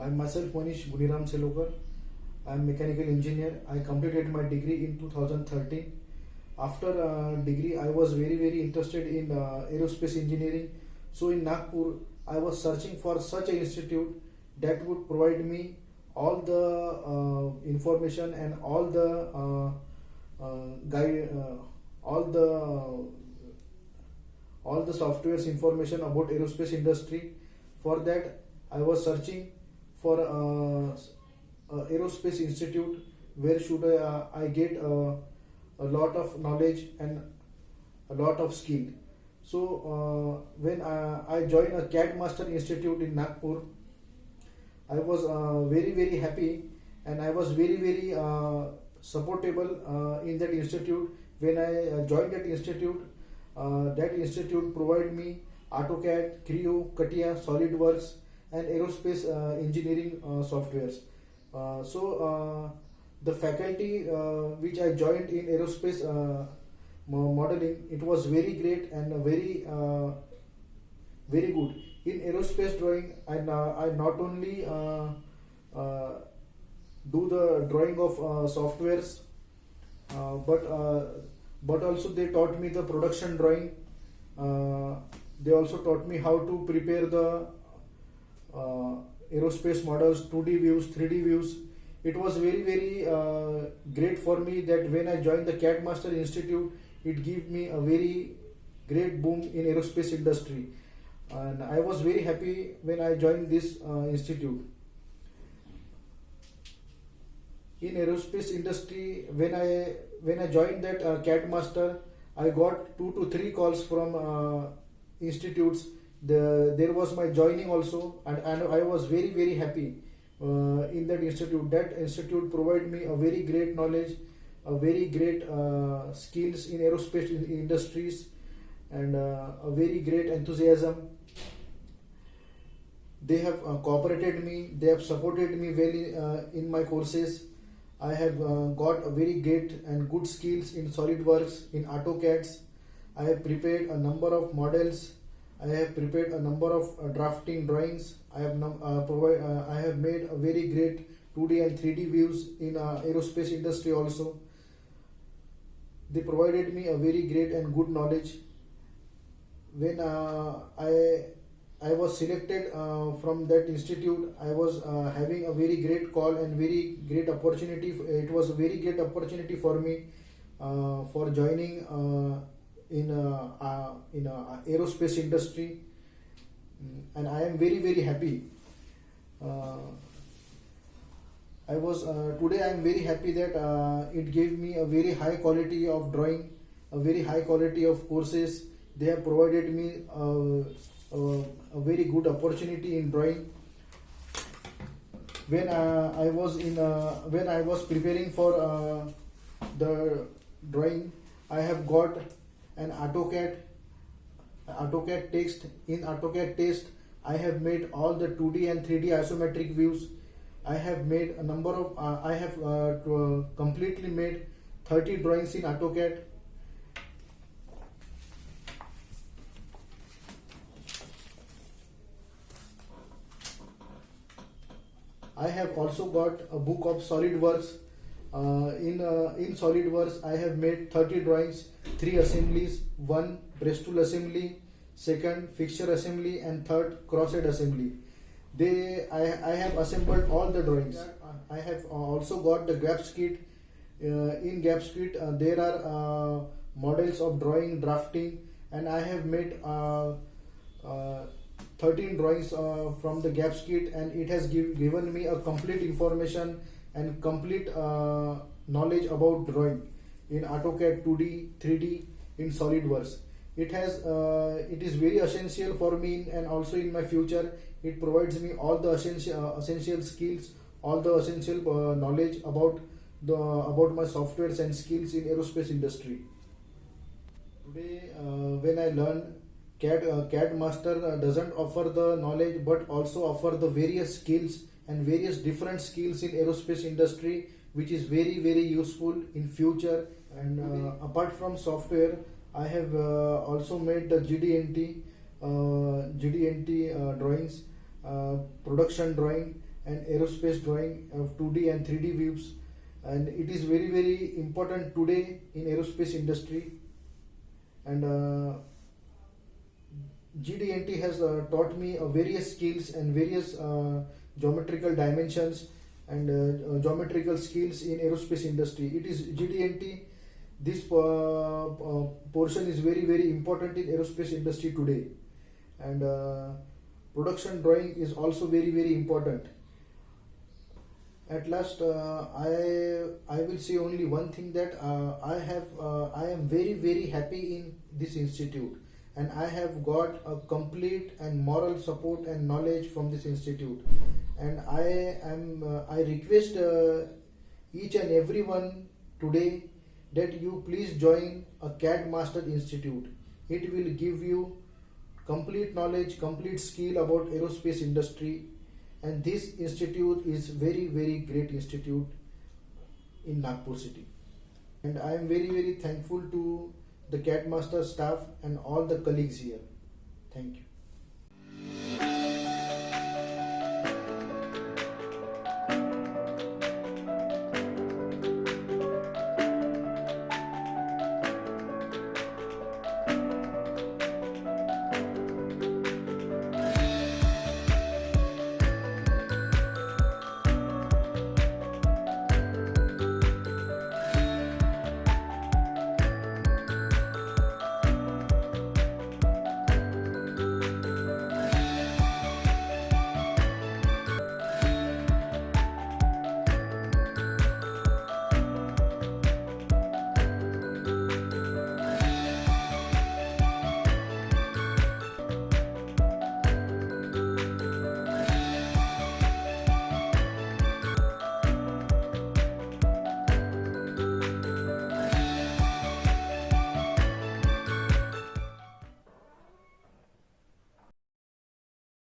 I'm myself Manish Guniram Selokar. I'm mechanical engineer. I completed my degree in 2013. After degree, I was very interested in aerospace engineering. So in Nagpur, I was searching for such an institute that would provide me all the information and all the guide, all the software's information about aerospace industry. For that, I was searching for aerospace institute where should I get a lot of knowledge and a lot of skill. So when I joined a CAD Master Institute in Nagpur, I was very happy, and I was very supportable in that institute. When I joined that institute provided me AutoCAD, Creo, CATIA, SolidWorks, and aerospace engineering softwares. The faculty which I joined in aerospace modeling, it was very great and very good. In aerospace drawing, I not only do the drawing of softwares, but also they taught me the production drawing. They also taught me how to prepare the aerospace models, 2D views, 3D views. It was very great for me that when I joined the CAD Master Institute, it gave me a very great boom in aerospace industry, and I was very happy when I joined this institute. In aerospace industry, when I joined that CAD Master, I got 2 to 3 calls from institutes. There was my joining also, and I was very happy in that institute. That institute provided me a very great knowledge, a very great skills in aerospace industries, and a very great enthusiasm. They have cooperated me, they have supported me well in my courses. I have got a very great and good skills in SolidWorks, in AutoCADs. I have prepared a number of models. I have prepared a number of drafting drawings. I have made a very great 2D and 3D views in aerospace industry also. They provided me a very great and good knowledge. When I was selected from that institute, I was having a very great call and very great opportunity. It was a very great opportunity for me for joining in aerospace industry, and I am very happy. I was Today I am very happy that it gave me a very high quality of drawing, a very high quality of courses. They have provided me a very good opportunity in drawing. When I was preparing for the drawing, I have got an AutoCAD text. In AutoCAD text, I have made all the 2D and 3D isometric views. I have made a number of I have completely made 30 drawings in AutoCAD. I have also got a book of SolidWorks. In SolidWorks, I have made 30 drawings, 3 assemblies, 1 press tool assembly, 2nd fixture assembly, and 3rd crosshead assembly. I have assembled all the drawings. I have also got the GAPS kit. In GAPS kit, there are models of drawing, drafting, and I have made 13 drawings from the GAPS kit, and it has given me a complete information and complete knowledge about drawing in AutoCAD 2D, 3D, in SolidWorks. It is very essential for me, and also in my future. It provides me all the essential skills, all the essential knowledge about my softwares and skills in aerospace industry. Today, when I learn CAD Master doesn't offer the knowledge, but also offer the various skills and various different skills in aerospace industry, which is very useful in future. And apart from software, I have also made the GD&T drawings, production drawing, and aerospace drawing of 2D and 3D views, and it is very important today in aerospace industry. And GD&T has taught me various skills and various geometrical dimensions and geometrical skills in aerospace industry. It is GD&T. This portion is very important in aerospace industry today, and production drawing is also very important. At last, I will say only one thing, that I am very happy in this institute, and I have got a complete and moral support and knowledge from this institute. And I request each and everyone today that you please join a CAD Master Institute. It will give you complete knowledge, complete skill about aerospace industry, and this institute is very great institute in Nagpur city. And I am very thankful to the CAD Master staff and all the colleagues here. Thank you.